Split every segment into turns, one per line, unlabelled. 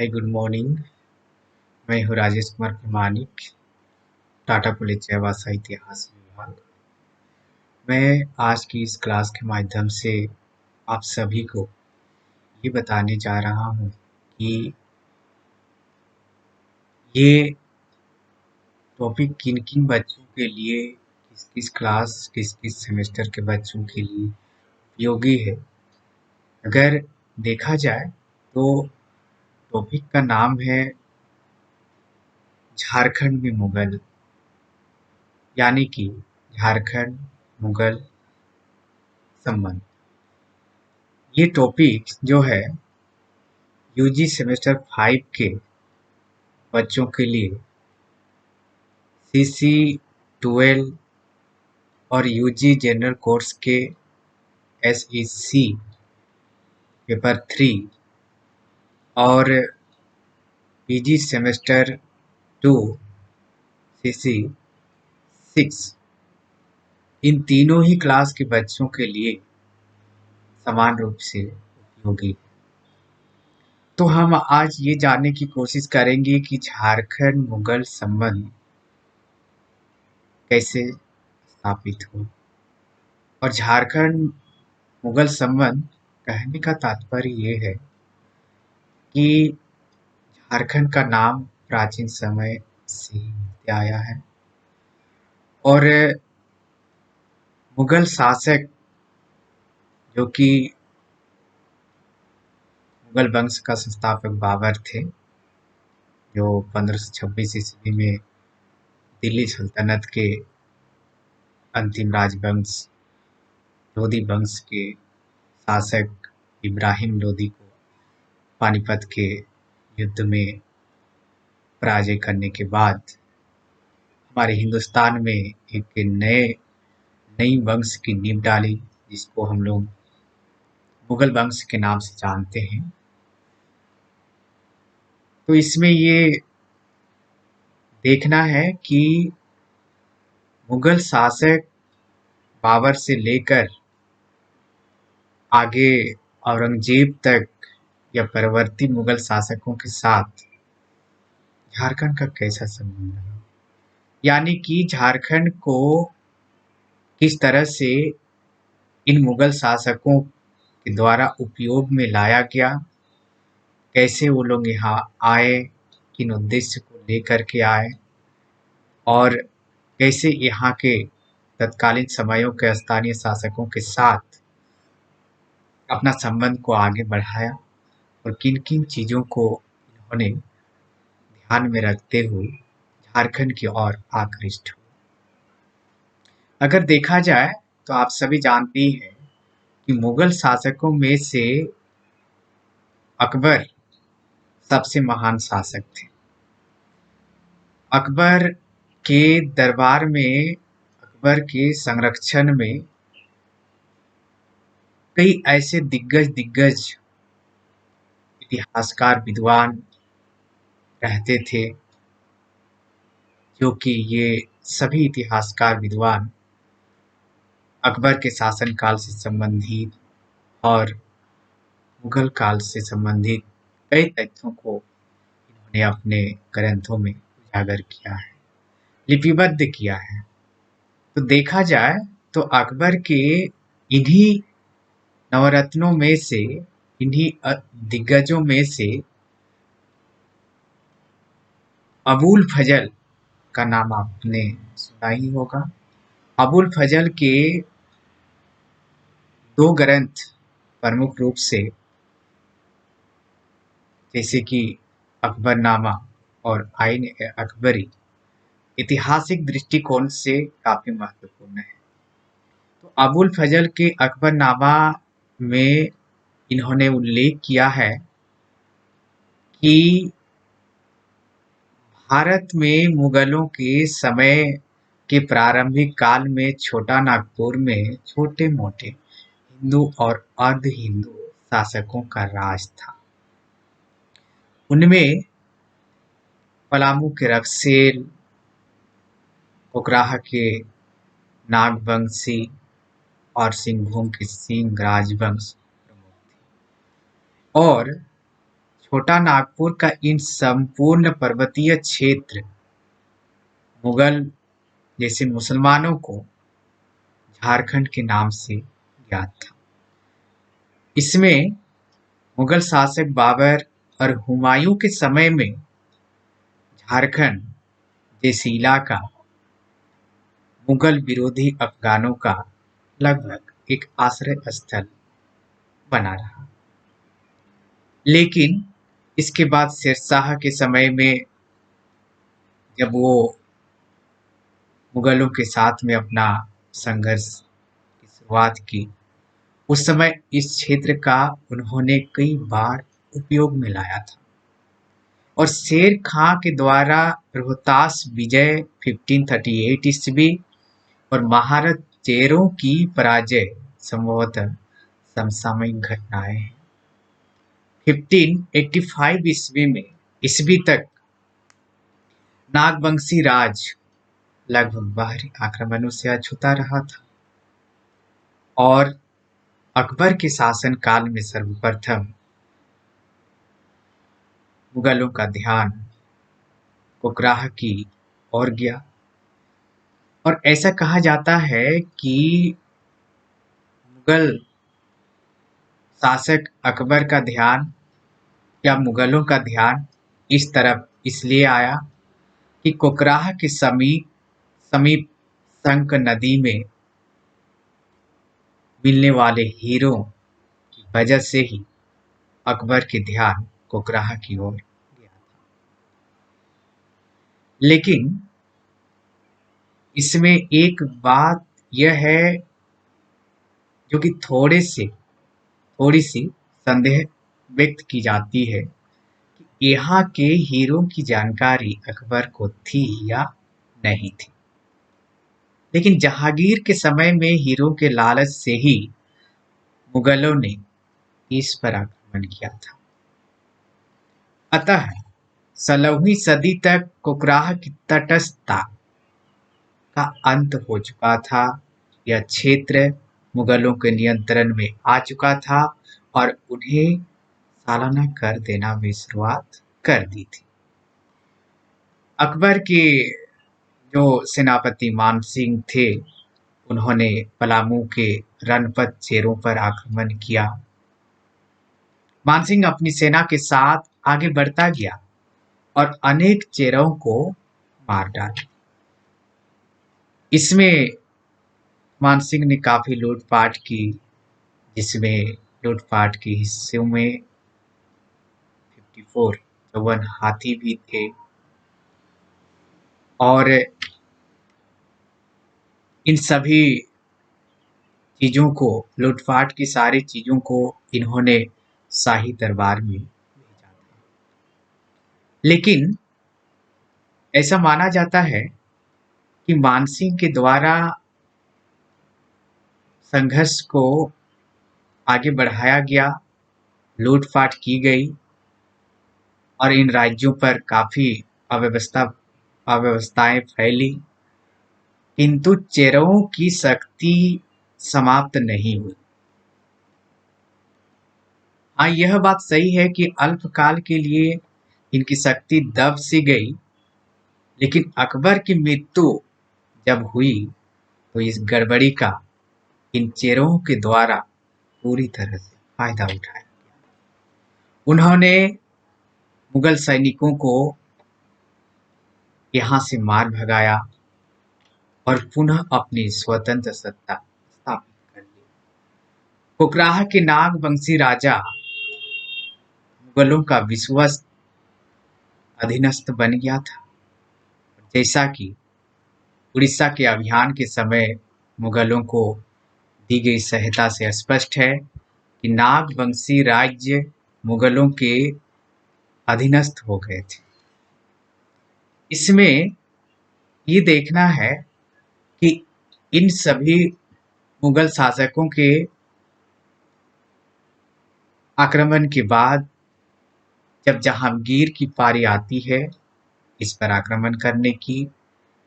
Hi good morning. मैं हूँ राजेश कुमार प्रमाणिक, टाटा पुलिस जयवासा इतिहास विभाग। मैं आज की इस क्लास के माध्यम से आप सभी को ये बताने जा रहा हूँ कि ये टॉपिक किन किन बच्चों के लिए, किस किस क्लास, किस किस सेमेस्टर के बच्चों के लिए उपयोगी है। अगर देखा जाए तो टॉपिक का नाम है झारखंड में मुगल, यानी कि झारखंड मुगल संबंध। ये टॉपिक जो है यूजी सेमेस्टर 5 के बच्चों के लिए सीसी 12 और यूजी जनरल कोर्स के एसईसी पेपर 3 और पीजी सेमेस्टर 2 सीसी 6, इन तीनों ही क्लास के बच्चों के लिए समान रूप से उपयोगी। तो हम आज ये जानने की कोशिश करेंगे कि झारखंड मुगल संबंध कैसे स्थापित हो। और झारखंड मुगल संबंध कहने का तात्पर्य ये है कि झारखंड का नाम प्राचीन समय से ही आया है और मुगल शासक जो कि मुगल वंश का संस्थापक बाबर थे, जो 1526 ईस्वी में दिल्ली सल्तनत के अंतिम राजवंश लोधी वंश के शासक इब्राहिम लोधी को पानीपत के युद्ध में पराजय करने के बाद हमारे हिंदुस्तान में एक नई वंश की नींव डाली, जिसको हम लोग मुगल वंश के नाम से जानते हैं। तो इसमें ये देखना है कि मुगल शासक बाबर से लेकर आगे औरंगजेब तक या परवर्ती मुगल शासकों के साथ झारखंड का कैसा संबंध रहा, यानी कि झारखंड को किस तरह से इन मुगल शासकों के द्वारा उपयोग में लाया गया, कैसे वो लोग यहाँ आए, किन उद्देश्य को लेकर के आए और कैसे यहाँ के तत्कालीन समयों के स्थानीय शासकों के साथ अपना संबंध को आगे बढ़ाया और किन किन चीज़ों को इन्होंने ध्यान में रखते हुए झारखंड की ओर आकृष्ट हुए। अगर देखा जाए तो आप सभी जानते ही हैं कि मुगल शासकों में से अकबर सबसे महान शासक थे। अकबर के दरबार में, अकबर के संरक्षण में कई ऐसे दिग्गज इतिहासकार विद्वान रहते थे, जो कि ये सभी इतिहासकार विद्वान अकबर के शासनकाल से संबंधित और मुगल काल से संबंधित कई तथ्यों को इन्होंने अपने ग्रंथों में उजागर किया है, लिपिबद्ध किया है। तो देखा जाए तो अकबर के इन्हीं नवरत्नों में से, इन्हीं दिग्गजों में से अबुल फजल का नाम आपने सुना ही होगा। अबुल फजल के दो ग्रंथ प्रमुख रूप से, जैसे कि अकबरनामा और आइन अकबरी, ऐतिहासिक दृष्टिकोण से काफी महत्वपूर्ण है। तो अबुल फजल के अकबरनामा में इन्होंने उल्लेख किया है कि भारत में मुगलों के समय के प्रारंभिक काल में छोटा नागपुर में छोटे मोटे हिंदू और अर्ध हिंदू शासकों का राज था। उनमें पलामू के रक्सेल, पोखराह के नागवंशी और सिंहभूम के सिंह राजवंश प्रमुख थे। और छोटा नागपुर का इन संपूर्ण पर्वतीय क्षेत्र मुगल जैसे मुसलमानों को झारखंड के नाम से ज्ञात था। इसमें मुगल शासक बाबर और हुमायूं के समय में झारखंड जैसे इलाका मुगल विरोधी अफगानों का लगभग एक आश्रय स्थल बना रहा। लेकिन इसके बाद शेरशाह के समय में जब वो मुगलों के साथ में अपना संघर्ष की शुरुआत की, उस समय इस क्षेत्र का उन्होंने कई बार उपयोग में लाया था और शेर खां के द्वारा रोहतास विजय 1538 ईस्वी और महारत चेरों की पराजय संभवतः समसामयिक घटनाएं हैं। 1585 ईस्वी तक नागवंशी राज लगभग बाहरी आक्रमणों से अछूता रहा था और अकबर के शासनकाल में सर्वप्रथम मुगलों का ध्यान कोकराह की ओर गया और ऐसा कहा जाता है कि मुगल शासक अकबर का ध्यान या मुगलों का ध्यान इस तरफ इसलिए आया कि कोकराह के समीप समीप संक नदी में मिलने वाले हीरों की वजह से ही अकबर के ध्यान कोकराह की ओर गया था। लेकिन इसमें एक बात यह है जो कि थोड़ी सी संदेह व्यक्त की जाती है कि यहाँ के हीरों की जानकारी अकबर को थी या नहीं थी। लेकिन जहांगीर के समय में हीरों के लालच से ही मुगलों ने इस पर आक्रमण किया था। अतः 16वीं सदी तक कोकराह की तटस्थता का अंत हो चुका था। यह क्षेत्र मुगलों के नियंत्रण में आ चुका था और उन्हें सालाना कर देना भी शुरुआत कर दी थी। अकबर के जो सेनापति मानसिंह थे, उन्होंने पलामू के रणपत चेरों पर आक्रमण किया। मानसिंह अपनी सेना के साथ आगे बढ़ता गया और अनेक चेरों को मार डाला। इसमें मानसिंह ने काफी लूटपाट की, जिसमें लूटपाट के हिस्सों में 54 हाथी भी थे और इन सभी चीजों को, लूटपाट की सारी चीजों को इन्होंने शाही दरबार में भेजा था। लेकिन ऐसा माना जाता है कि मानसिंह के द्वारा संघर्ष को आगे बढ़ाया गया, लूटपाट की गई और इन राज्यों पर काफी अव्यवस्थाएं फैली, किंतु चेरों की शक्ति समाप्त नहीं हुई। हाँ, यह बात सही है कि अल्पकाल के लिए इनकी शक्ति दब सी गई, लेकिन अकबर की मृत्यु जब हुई तो इस गड़बड़ी का इन चेरों के द्वारा पूरी तरह से फायदा उठाया। उन्होंने मुगल सैनिकों को यहाँ से मार भगाया और पुनः अपनी स्वतंत्र सत्ता स्थापित कर ली। कोकराह के नागवंशी राजा मुगलों का विश्वस्त अधीनस्थ बन गया था। जैसा कि उड़ीसा के अभियान के समय मुगलों को दी गई सहायता से स्पष्ट है कि नागवंशी राज्य मुगलों के अधीनस्थ हो गए थे। इसमें ये देखना है कि इन सभी मुगल शासकों के आक्रमण के बाद जब जहांगीर की पारी आती है इस पर आक्रमण करने की,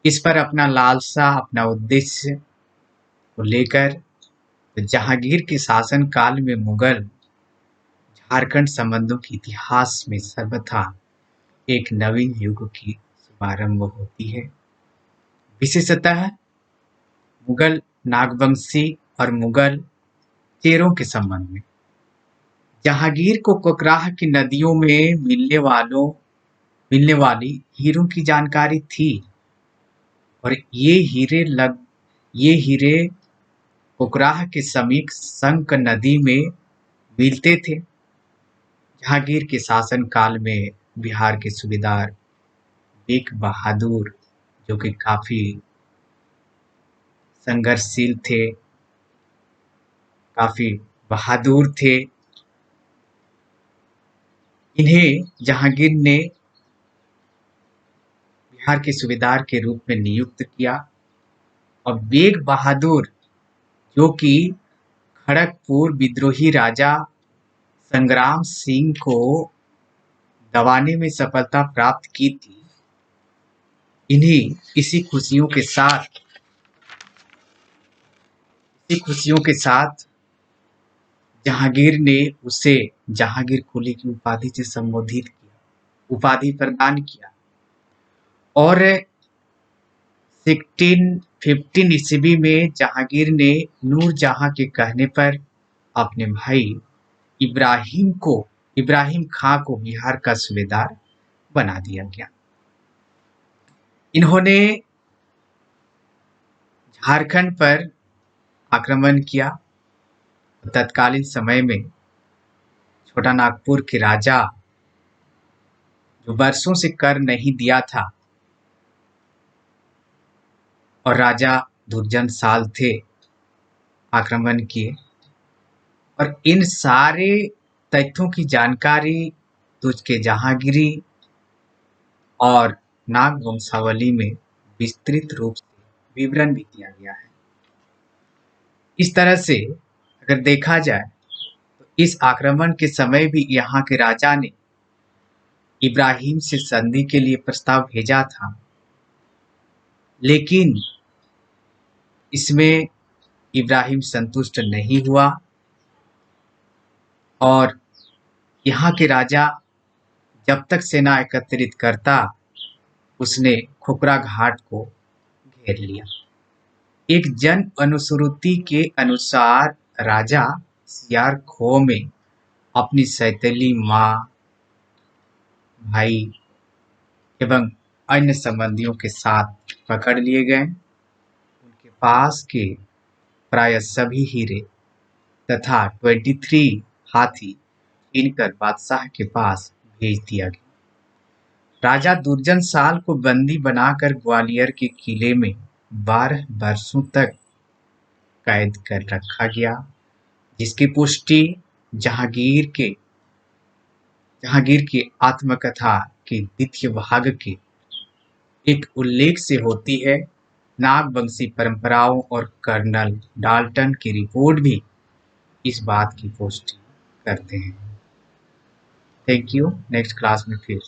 इस पर अपना लालसा, अपना उद्देश्य को लेकर, तो जहांगीर के शासन काल में मुगल झारखंड संबंधों के इतिहास में सर्वथा एक नवीन युग की शुभारंभ होती है। विशेषतः मुगल नागवंशी और मुगल चेरों के संबंध में। जहांगीर को कोकराह की नदियों में मिलने वाली हीरों की जानकारी थी और ये हीरे कोकराह के समीप संक नदी में मिलते थे। जहांगीर के शासन काल में बिहार के सूबेदार बेग बहादुर, जो कि काफी संघर्षशील थे, काफी बहादुर थे, इन्हें जहांगीर ने बिहार के सूबेदार के रूप में नियुक्त किया और बेग बहादुर, जो कि खड़गपुर विद्रोही राजा संग्राम सिंह को दबाने में सफलता प्राप्त की थी, इन्हीं इसी खुशियों के साथ जहांगीर ने उसे जहांगीर कुली की उपाधि से संबोधित किया, उपाधि प्रदान किया और 1615 ईस्वी में जहांगीर ने नूरजहां के कहने पर अपने भाई इब्राहिम खां को बिहार का सूबेदार बना दिया गया। इन्होंने झारखंड पर आक्रमण किया। तत्कालीन समय में छोटा नागपुर के राजा, जो वर्षों से कर नहीं दिया था, और राजा दुर्जन साल थे, आक्रमण किए और इन सारे तथ्यों की जानकारी तुझ के जहांगीरी और नाग वंशावली में विस्तृत रूप से विवरण भी दिया गया है। इस तरह से अगर देखा जाए तो इस आक्रमण के समय भी यहाँ के राजा ने इब्राहिम से संधि के लिए प्रस्ताव भेजा था, लेकिन इसमें इब्राहिम संतुष्ट नहीं हुआ और यहाँ के राजा जब तक सेना एकत्रित करता, उसने खुखरा घाट को घेर लिया। एक जन अनुश्रुति के अनुसार राजा सियार खो में अपनी सैतली माँ, भाई एवं अन्य संबंधियों के साथ पकड़ लिए गए। उनके पास के प्राय सभी हीरे तथा 23 हाथी इनकर बादशाह के पास भेज दिया गया। राजा दुर्जन साल को बंदी बनाकर ग्वालियर के किले में 12 वर्षों तक कैद कर रखा गया, जिसकी पुष्टि जहांगीर की आत्मकथा के द्वितीय भाग के एक उल्लेख से होती है। नागवंशी परंपराओं और कर्नल डाल्टन की रिपोर्ट भी इस बात की पुष्टि करते हैं। Thank you. नेक्स्ट क्लास में फिर